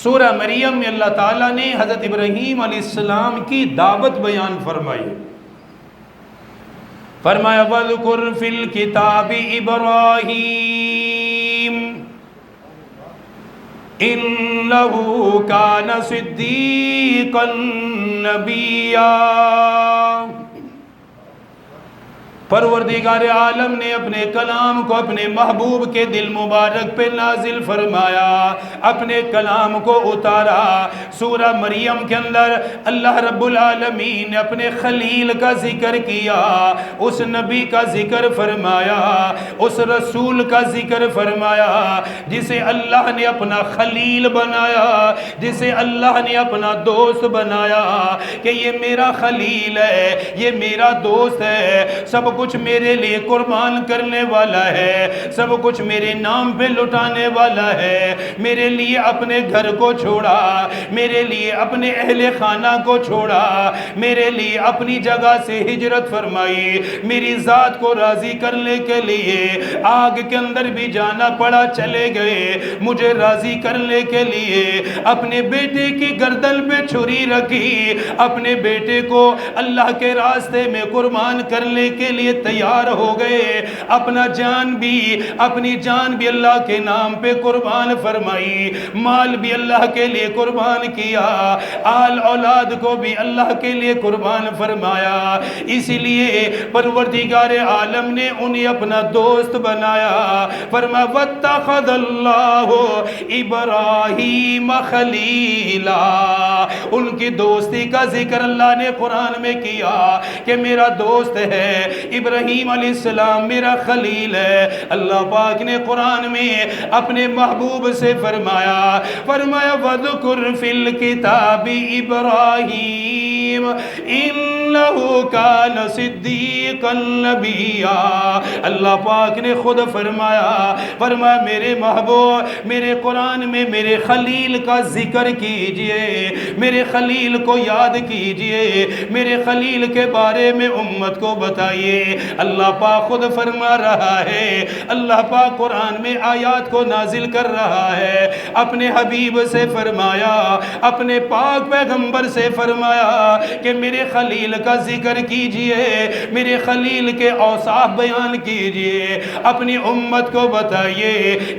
سورہ مریم میں اللہ تعالیٰ نے حضرت ابراہیم علیہ السلام کی دعوت بیان فرمائی. فرمایا وَاذْكُرْ فِي الْكِتَابِ إِبْرَاهِيمَ إِنَّهُ كَانَ صِدِّيقًا نَبِيًّا. پروردگار عالم نے اپنے کلام کو اپنے محبوب کے دل مبارک پہ نازل فرمایا، اپنے کلام کو اتارا. سورہ مریم کے اندر اللہ رب العالمین نے اپنے خلیل کا ذکر کیا، اس نبی کا ذکر فرمایا، اس رسول کا ذکر فرمایا جسے اللہ نے اپنا خلیل بنایا، جسے اللہ نے اپنا دوست بنایا کہ یہ میرا خلیل ہے، یہ میرا دوست ہے، سب کچھ میرے لیے قربان کرنے والا ہے، سب کچھ میرے نام پہ لٹانے والا ہے. میرے لیے اپنے گھر کو چھوڑا، میرے لیے اپنے اہل خانہ کو چھوڑا، میرے لیے اپنی جگہ سے ہجرت فرمائی، میری ذات کو راضی کرنے کے لیے آگ کے اندر بھی جانا پڑا، چلے گئے مجھے راضی کرنے کے لیے. اپنے بیٹے کی گردن پہ چھری رکھی، اپنے بیٹے کو اللہ کے راستے میں قربان کرنے کے لیے تیار ہو گئے. اپنی جان بھی اللہ کے نام پہ قربان فرمائی، مال بھی اللہ کے لیے قربان کیا، آل اولاد کو بھی اللہ کے لیے قربان فرمایا. اسی لیے پروردگار عالم نے انہیں اپنا دوست بنایا. فرمایا وَاتَّخَذَ اللَّهُ إِبْرَاهِيمَ خَلِيلًا. ان کی دوستی کا ذکر اللہ نے قرآن میں کیا کہ میرا دوست ہے ابراہیم علیہ السلام، میرا خلیل ہے. اللہ پاک نے قرآن میں اپنے محبوب سے فرمایا وَاذْكُرْ فِي الْكِتَابِ إِبْرَاهِيمَ إِنَّهُ كَانَ صِدِّيقًا نَبِيًّا. اللہ پاک نے خود فرمایا میرے محبوب، میرے قرآن میں میرے خلیل کا ذکر کیجئے، میرے خلیل کو یاد کیجئے، میرے خلیل کے بارے میں امت کو بتائیے. اللہ پاک خود فرما رہا ہے، اللہ پاک قرآن میں آیات کو نازل کر رہا ہے. اپنے حبیب سے فرمایا، اپنے پاک پیغمبر سے فرمایا کہ میرے خلیل کا ذکر کیجئے، میرے خلیل کے اوصاف بیان کیجئے، اپنی امت کو بتائیے،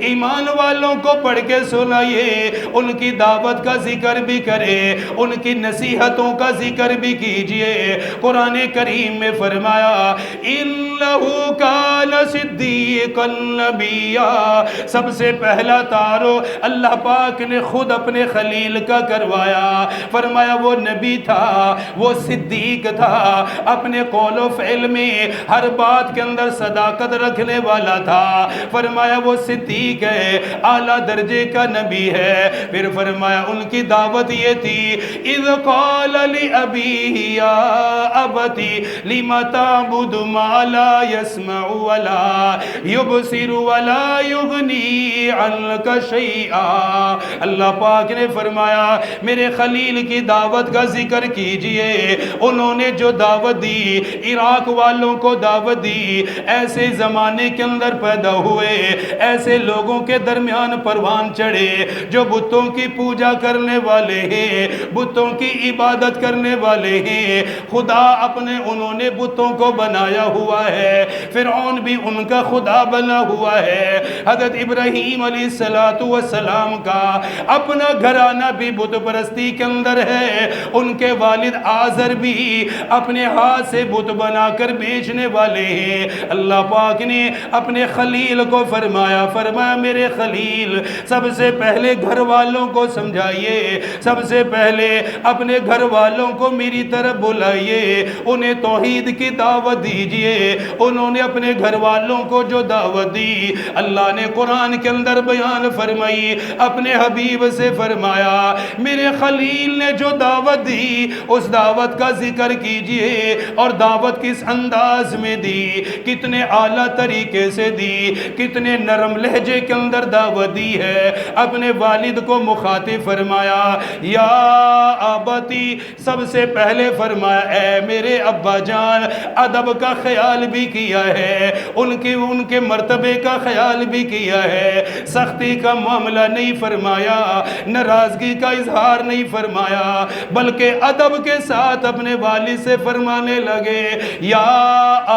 ایمان والوں کو پڑھ کے سنائیے، ان کی دعوت کا ذکر بھی کرے، ان کی نصیحتوں کا ذکر بھی کیجئے. قرآن کریم میں فرمایا اِنَّهُ كَانَ صِدِّيقًا نَبِيًّا. سب سے پہلا تعارف اللہ پاک نے خود اپنے خلیل کا کروایا. فرمایا وہ نبی تھا، وہ صدیق تھا، اپنے قول و فعل میں ہر بات کے اندر صداقت رکھنے والا تھا. فرمایا وہ صدیق ہے، اعلیٰ درجے کا نبی ہے. پھر فرمایا ان کی دعوت یہ تھی اِذْ قَالَ لِأَبِيهِ يَا أَبَتِ لِمَ تَعْبُدُ مَا لَا يَسْمَعُ وَلَا يُبْصِرُ وَلَا يُغْنِي عَنْكَ شَيْئًا. اللہ پاک نے فرمایا میرے خلیل کی دعوت کا ذکر کیجئے. انہوں نے جو دعوت دی، عراق والوں کو دعوت دی، ایسے زمانے کے اندر پیدا ہوئے، ایسے لوگوں کے درمیان پروان چڑھے جو بتوں کی پوجا کرنے والے ہیں، بتوں کی عبادت کرنے والے ہیں. خدا اپنے انہوں نے بتوں کو بنایا ہوا ہے، فرعون بھی ان کا خدا بنا ہوا ہے. حضرت ابراہیم علیہ السلام کا اپنا گھرانہ بھی بت پرستی کے اندر ہے. ان کے والد آزر بھی اپنے ہاتھ سے بت بنا کر بیچنے والے ہیں. اللہ پاک نے اپنے خلیل کو فرمایا میرے خلیل سب سے پہلے گھر والوں کو سمجھائیے، سب سے پہلے اپنے گھر والوں کو میری طرف بلائیے، انہیں توحید کی دعوت دیجئے. انہوں نے اپنے گھر والوں کو جو دعوت دی اللہ نے قرآن کے اندر بیان فرمائی. اپنے حبیب سے فرمایا میرے خلیل نے جو دعوت دی اس دعوت کا ذکر کیجئے، اور دعوت کس انداز میں دی، کتنے اعلیٰ طریقے سے دی، کتنے نرم لہجے کے اندر دعوت دی ہے۔ اپنے والد کو مخاطب فرمایا یا آبتی، سب سے پہلے فرمایا اے میرے ابا جان، ادب کا خیال بھی کیا ہے، ان کے مرتبے کا خیال بھی کیا ہے، سختی کا معاملہ نہیں فرمایا، ناراضگی کا اظہار نہیں فرمایا، بلکہ ادب کے ساتھ اپنے والد سے فرمانے لگے یا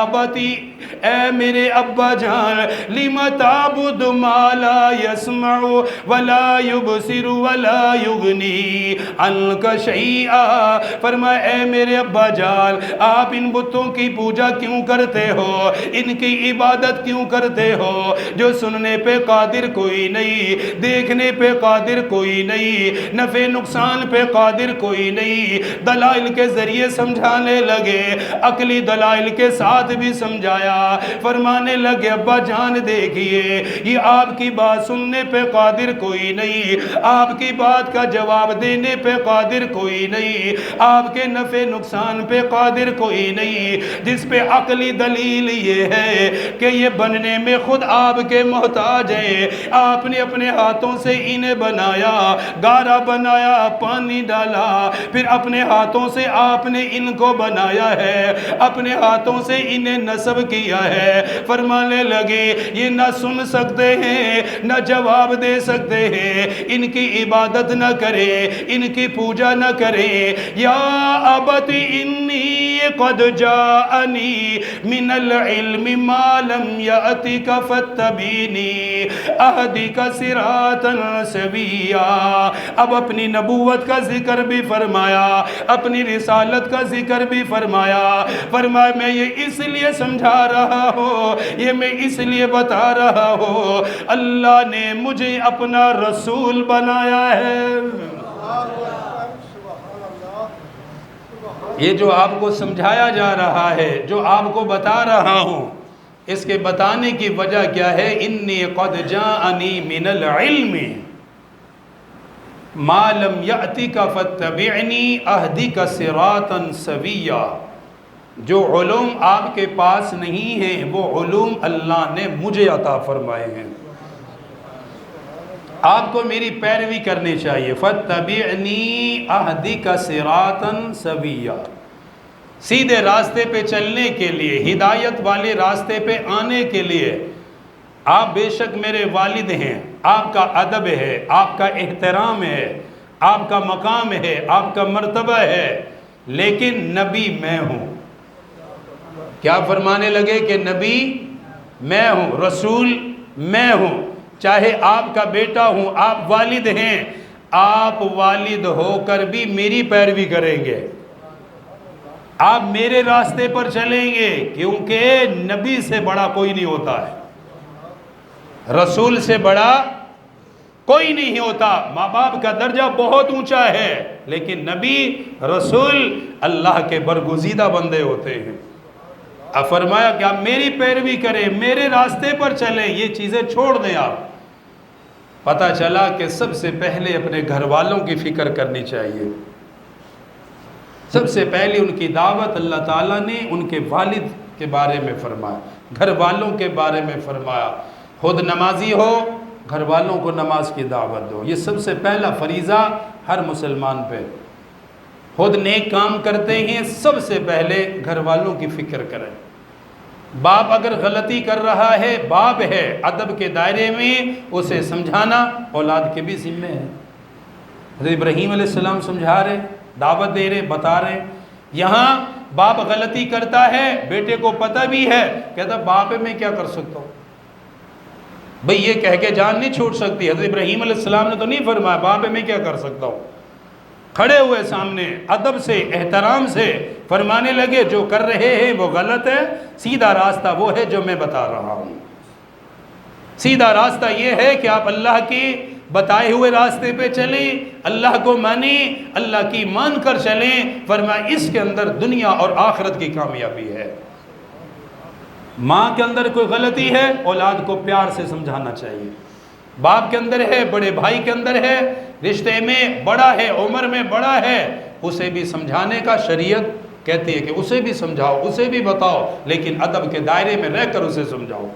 آبتی، اے میرے ابا جان، لِمَ تَعْبُدُ مَا لَا يَسْمَعُ وَلَا يُبْصِرُ وَلَا يُغْنِي عَنْكَ شَيْئًا، فرمایا اے میرے ابا جان، آپ ان بتوں کی پوجا کیوں کرتے ہو، ان کی عبادت کیوں کرتے ہو، جو سننے پہ قادر کوئی نہیں، دیکھنے پہ قادر کوئی نہیں، نفع نقصان پہ قادر کوئی نہیں۔ دلائل کے ذریعے سمجھانے لگے، عقلی دلائل کے ساتھ بھی سمجھایا، فرمانے لگے ابا جان دیکھیے، یہ آپ کی بات سننے پہ قادر کوئی نہیں، آپ کی بات کا جواب دینے پہ قادر کوئی نہیں، آپ کے نفع نقصان پہ قادر کوئی نہیں، جس پہ عقلی دلیل یہ ہے کہ یہ بننے میں خود آپ کے محتاج ہیں، آپ نے اپنے ہاتھوں سے انہیں بنایا، گارا بنایا، پانی ڈالا، پھر اپنے ہاتھوں سے آپ نے ان کو بنایا ہے، اپنے ہاتھوں سے انہیں نصب کیا ہے۔ فرمانے لگے یہ نہ سن سکتے ہیں، نہ جواب دے سکتے ہیں، ان کی عبادت نہ کرے، ان کی پوجا نہ کرے۔ یا ابت انی قد جاءنی من العلم ما لم یأتک فاتبعنی اہدک صراطا سویا۔ اب اپنی نبوت کا ذکر بھی فرمایا، اپنی رسالت کا ذکر بھی فرمایا، فرمایا میں یہ اس لیے سمجھا رہا ہوں، یہ میں اس لیے بتا رہا ہوں، اللہ نے مجھے اپنا رسول بنایا ہے۔ یہ جو آپ کو سمجھایا جا رہا ہے، جو آپ کو بتا رہا ہوں، اس کے بتانے کی وجہ کیا ہے؟ انی قد جاءنی من العلم ما لم یأتک فاتبعنی اہدک صراطا سویا۔ جو علوم آپ کے پاس نہیں ہیں، وہ علوم اللہ نے مجھے عطا فرمائے ہیں، آپ کو میری پیروی کرنی چاہیے۔ فَاتَّبِعْنِي أَهْدِكَ صِرَاطًا سَوِيًّا، سیدھے راستے پہ چلنے کے لیے، ہدایت والے راستے پہ آنے کے لیے آپ بے شک میرے والد ہیں، آپ کا ادب ہے، آپ کا احترام ہے، آپ کا مقام ہے، آپ کا مرتبہ ہے، لیکن نبی میں ہوں۔ کیا فرمانے لگے کہ نبی میں ہوں، رسول میں ہوں، چاہے آپ کا بیٹا ہوں، آپ والد ہیں، آپ والد ہو کر بھی میری پیروی کریں گے، آپ میرے راستے پر چلیں گے، کیونکہ نبی سے بڑا کوئی نہیں ہوتا ہے، رسول سے بڑا کوئی نہیں ہوتا۔ ماں باپ کا درجہ بہت اونچا ہے، لیکن نبی رسول اللہ کے برگزیدہ بندے ہوتے ہیں۔ اب فرمایا کہ آپ میری پیروی کریں، میرے راستے پر چلیں، یہ چیزیں چھوڑ دیں۔ آپ پتہ چلا کہ سب سے پہلے اپنے گھر والوں کی فکر کرنی چاہیے، سب سے پہلے ان کی دعوت اللہ تعالیٰ نے ان کے والد کے بارے میں فرمایا، گھر والوں کے بارے میں فرمایا۔ خود نمازی ہو، گھر والوں کو نماز کی دعوت دو، یہ سب سے پہلا فریضہ ہر مسلمان پہ۔ خود نیک کام کرتے ہیں، سب سے پہلے گھر والوں کی فکر کریں۔ باپ اگر غلطی کر رہا ہے، باپ ہے، ادب کے دائرے میں اسے سمجھانا اولاد کے بھی ذمہ ہے۔ حضرت ابراہیم علیہ السلام سمجھا رہے، دعوت دے رہے، بتا رہے۔ یہاں باپ غلطی کرتا ہے، بیٹے کو پتہ بھی ہے، کہتا باپ میں کیا کر سکتا ہوں، بھئی یہ کہہ کے جان نہیں چھوٹ سکتی۔ حضرت ابراہیم علیہ السلام نے تو نہیں فرمایا باپ میں کیا کر سکتا ہوں، کھڑے ہوئے سامنے ادب سے، احترام سے فرمانے لگے جو کر رہے ہیں وہ غلط ہے، سیدھا راستہ وہ ہے جو میں بتا رہا ہوں۔ سیدھا راستہ یہ ہے کہ آپ اللہ کی بتائے ہوئے راستے پہ چلیں، اللہ کو مانیں، اللہ کی مان کر چلیں۔ فرمایا اس کے اندر دنیا اور آخرت کی کامیابی ہے۔ ماں کے اندر کوئی غلطی ہے، اولاد کو پیار سے سمجھانا چاہیے۔ باپ کے اندر ہے، بڑے بھائی کے اندر ہے، رشتے میں بڑا ہے، عمر میں بڑا ہے، اسے بھی سمجھانے کا شریعت کہتی ہے کہ اسے بھی سمجھاؤ، اسے بھی بتاؤ، لیکن ادب کے دائرے میں رہ کر اسے سمجھاؤ۔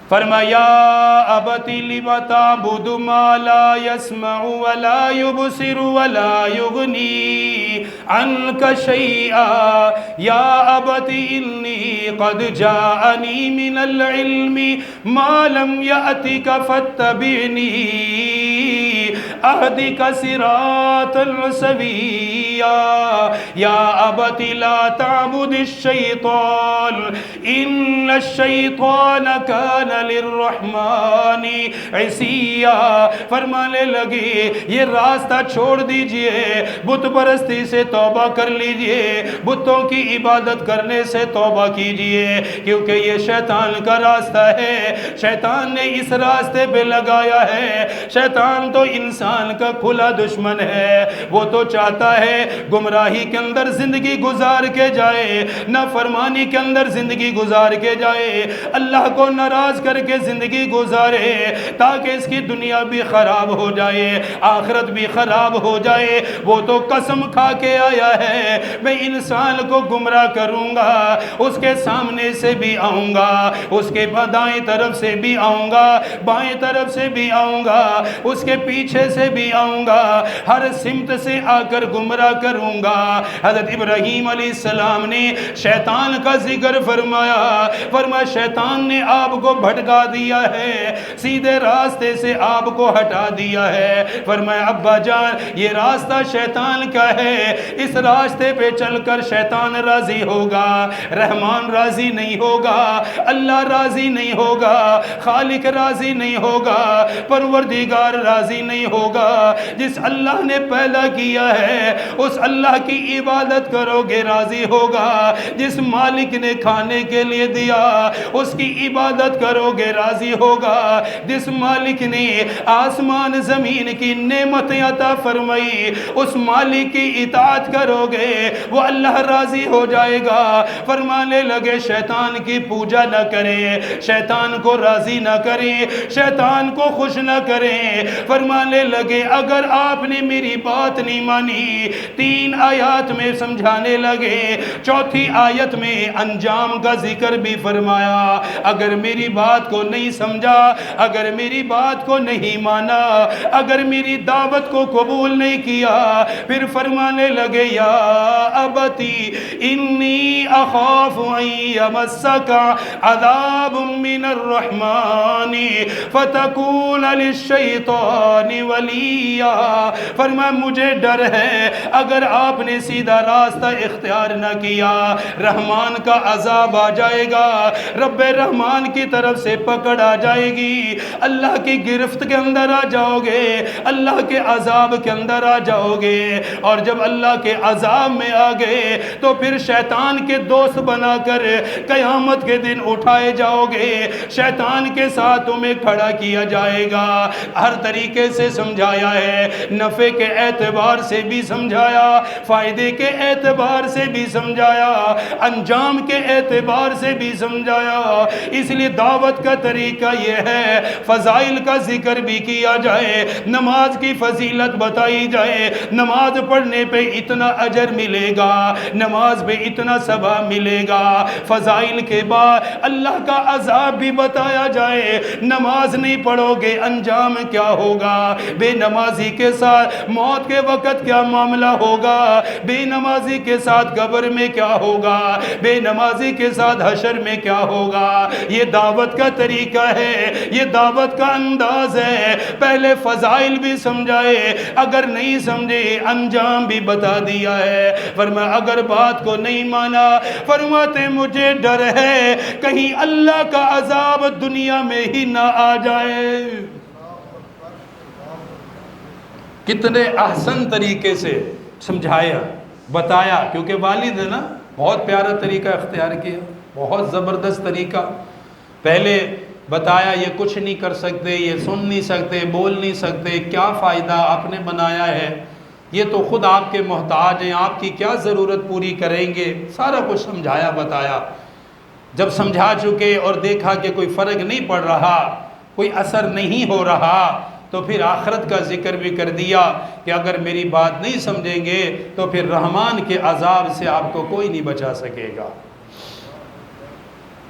فرمایا ابت لم تعبد ما لا يسمع ولا يبصر ولا يغني عنك شيئا یا ابت انی قد جاءنی من العلم ما لم يأتك فاتبعنی اہدک صراطا سویا یا ابت لا تعبد الشیطان ان الشیطان کان للرحمن عصیا۔ فرمانے لگے یہ راستہ چھوڑ دیجئے، بت پرستی سے توبہ کر لیجئے، بتوں کی عبادت کرنے سے توبہ کیجئے، کیونکہ یہ شیطان کا راستہ ہے، شیطان نے اس راستے پہ لگایا ہے۔ شیطان تو انسان کا کھلا دشمن ہے، وہ تو چاہتا ہے گمراہی کے اندر زندگی گزار کے جائے، نافرمانی کے اندر زندگی گزار کے جائے، اللہ کو ناراض کر کے زندگی گزارے، تاکہ اس کی دنیا بھی خراب ہو جائے، آخرت بھی خراب ہو جائے۔ وہ تو قسم کھا کے آیا ہے میں انسان کو گمراہ کروں گا، اس کے سامنے سے بھی آؤں گا، اس کے دائیں طرف سے بھی آؤں گا، بائیں طرف سے بھی آؤں گا، اس کے پیچھے سے بھی آؤں گا، ہر سمت سے آ کر گمراہ کروں گا۔ حضرت ابراہیم علیہ السلام نے شیطان کا ذکر فرمایا، فرمایا شیطان نے آپ کو بھٹکا دیا ہے، سیدھے راستے سے آپ کو ہٹا دیا ہے۔ فرمایا ابا جان یہ راستہ شیطان کا ہے، اس راستے پہ چل کر شیطان راضی ہوگا، رحمان راضی نہیں ہوگا، اللہ راضی نہیں ہوگا، خالق راضی نہیں ہوگا، پروردگار راضی نہیں ہوگا۔ جس اللہ نے پیدا کیا ہے اس اللہ کی عبادت کرو گے راضی ہوگا، جس مالک نے کھانے کے لیے دیا اس کی عبادت کرو گے راضی ہوگا، جس مالک نے آسمان زمین کی نعمتیں عطا فرمائی اس مالک کی اطاعت کرو گے وہ اللہ راضی ہو جائے گا۔ فرمانے لگے شیطان کی پوجا نہ کریں، شیطان کو راضی نہ کریں، شیطان کو خوش نہ کریں۔ فرمانے لگے اگر آپ نے میری بات نہیں مانی، 3 آیات میں سمجھانے لگے، چوتھی آیت میں انجام کا ذکر بھی فرمایا۔ اگر میری بات کو نہیں سمجھا، اگر میری بات کو نہیں مانا، اگر میری دعوت کو قبول نہیں کیا، پھر فرمانے لگے یا ابتی انی اخاف ان یمسک عذاب من الرحمن فتکون للشیطان ولیا۔ فرمایا مجھے ڈر ہے اگر آپ نے سیدھا راستہ اختیار نہ کیا رحمان کا عذاب آ جائے گا، رب رحمان کی طرف سے پکڑ آ جائے گی، اللہ کی گرفت کے اندر آ جاؤ گے، اللہ کے عذاب کے اندر آ جاؤ گے، اور جب اللہ کے عذاب میں آ گئے تو پھر شیطان کے دوست بنا کر قیامت کے دن اٹھائے جاؤ گے، شیطان کے ساتھ تمہیں کھڑا کیا جائے گا۔ ہر طریقے سے سمجھایا ہے، نفع کے اعتبار سے بھی سمجھایا، فائدے کے اعتبار سے بھی سمجھایا، انجام کے اعتبار سے بھی سمجھایا۔ اس لیے دعوت کا طریقہ یہ ہے فضائل کا ذکر بھی کیا جائے، نماز کی فضیلت بتائی جائے، نماز پڑھنے پہ اتنا اجر ملے گا، نماز پہ اتنا ثواب ملے گا۔ فضائل کے بعد اللہ کا عذاب بھی بتایا جائے، نماز نہیں پڑھو گے انجام کیا ہوگا، بے نمازی کے ساتھ موت کے وقت کیا معاملہ ہوگا، بے نمازی کے ساتھ قبر میں کیا ہوگا، بے نمازی کے ساتھ حشر میں کیا ہوگا۔ یہ دعوت کا طریقہ ہے، یہ دعوت کا انداز ہے، پہلے فضائل بھی سمجھائے، اگر نہیں سمجھے انجام بھی بتا دیا ہے۔ فرمایا اگر بات کو نہیں مانا، فرماتے مجھے ڈر ہے کہیں اللہ کا عذاب دنیا میں ہی نہ آ جائے۔ کتنے احسن طریقے سے سمجھایا بتایا، کیونکہ والد ہے نا، بہت پیارا طریقہ اختیار کیا، بہت زبردست طریقہ۔ پہلے بتایا یہ کچھ نہیں کر سکتے، یہ سن نہیں سکتے، بول نہیں سکتے، کیا فائدہ آپ نے بنایا ہے، یہ تو خود آپ کے محتاج ہیں، آپ کی کیا ضرورت پوری کریں گے، سارا کچھ سمجھایا بتایا۔ جب سمجھا چکے اور دیکھا کہ کوئی فرق نہیں پڑ رہا، کوئی اثر نہیں ہو رہا، تو پھر آخرت کا ذکر بھی کر دیا کہ اگر میری بات نہیں سمجھیں گے تو پھر رحمان کے عذاب سے آپ کو کوئی نہیں بچا سکے گا۔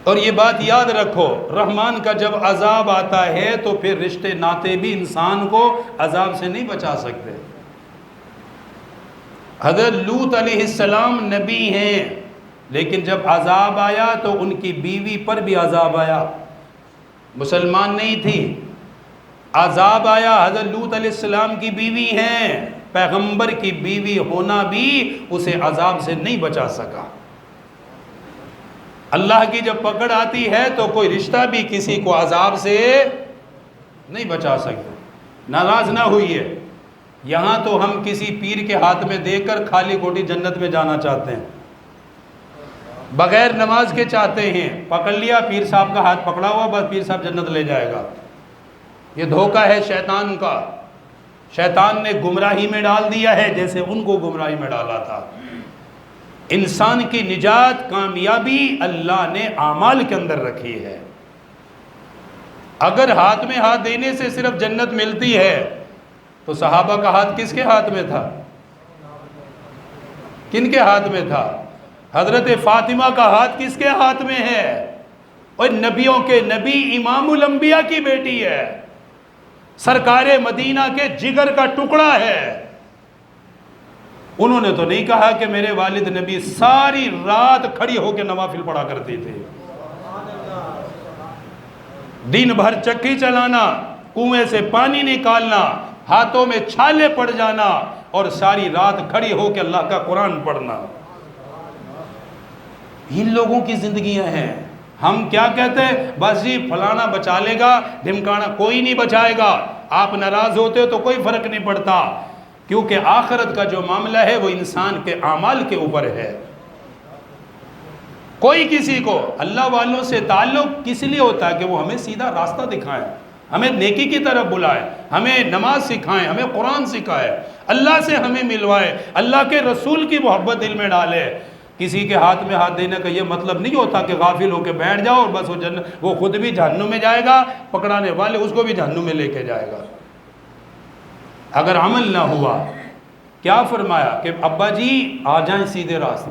اور یہ بات یاد رکھو، رحمان کا جب عذاب آتا ہے تو پھر رشتے ناتے بھی انسان کو عذاب سے نہیں بچا سکتے۔ حضرت لوط علیہ السلام نبی ہیں، لیکن جب عذاب آیا تو ان کی بیوی پر بھی عذاب آیا، مسلمان نہیں تھی، عذاب آیا، حضرت لوط علیہ السلام کی بیوی ہیں، پیغمبر کی بیوی ہونا بھی اسے عذاب سے نہیں بچا سکا۔ اللہ کی جب پکڑ آتی ہے تو کوئی رشتہ بھی کسی کو عذاب سے نہیں بچا سکتا۔ ناراض نہ ہوئی ہے، یہاں تو ہم کسی پیر کے ہاتھ میں دے کر خالی گوٹی جنت میں جانا چاہتے ہیں، بغیر نماز کے چاہتے ہیں، پکڑ لیا پیر صاحب کا ہاتھ پکڑا ہوا، بس پیر صاحب جنت لے جائے گا۔ یہ دھوکہ ہے شیطان کا، شیطان نے گمراہی میں ڈال دیا ہے جیسے ان کو گمراہی میں ڈالا تھا۔ انسان کی نجات، کامیابی اللہ نے اعمال کے اندر رکھی ہے۔ اگر ہاتھ میں ہاتھ دینے سے صرف جنت ملتی ہے تو صحابہ کا ہاتھ کس کے ہاتھ میں تھا؟ کن کے ہاتھ میں تھا؟ حضرت فاطمہ کا ہاتھ کس کے ہاتھ میں ہے؟ اور نبیوں کے نبی امام الانبیاء کی بیٹی ہے، سرکار مدینہ کے جگر کا ٹکڑا ہے۔ انہوں نے تو نہیں کہا کہ میرے والد نبی ساری رات کھڑی ہو کے نوافل پڑھا کرتی تھی، دن بھر چکی چلانا، کنویں سے پانی نکالنا، ہاتھوں میں چھالے پڑ جانا اور ساری رات کھڑی ہو کے اللہ کا قرآن پڑھنا۔ ان لوگوں کی زندگیاں ہیں۔ ہم کیا کہتے ہیں؟ بس جی فلانا بچا لے گا، ڈھمکانا کوئی نہیں بچائے گا۔ آپ ناراض ہوتے ہو تو کوئی فرق نہیں پڑتا، کیونکہ آخرت کا جو معاملہ ہے وہ انسان کے اعمال کے اوپر ہے۔ کوئی کسی کو اللہ والوں سے تعلق کس لیے ہوتا ہے کہ وہ ہمیں سیدھا راستہ دکھائیں، ہمیں نیکی کی طرف بلائے، ہمیں نماز سکھائیں، ہمیں قرآن سکھائے، اللہ سے ہمیں ملوائے، اللہ کے رسول کی محبت دل میں ڈالے۔ کسی کے ہاتھ میں ہاتھ دینے کا یہ مطلب نہیں ہوتا کہ غافل ہو کے بیٹھ جاؤ اور بس وہ خود بھی جہنم میں جائے گا، پکڑانے والے اس کو بھی جہنم میں لے کے جائے گا۔ اگر عمل نہ ہوا، کیا فرمایا کہ ابا جی آ جائیں سیدھے راستے۔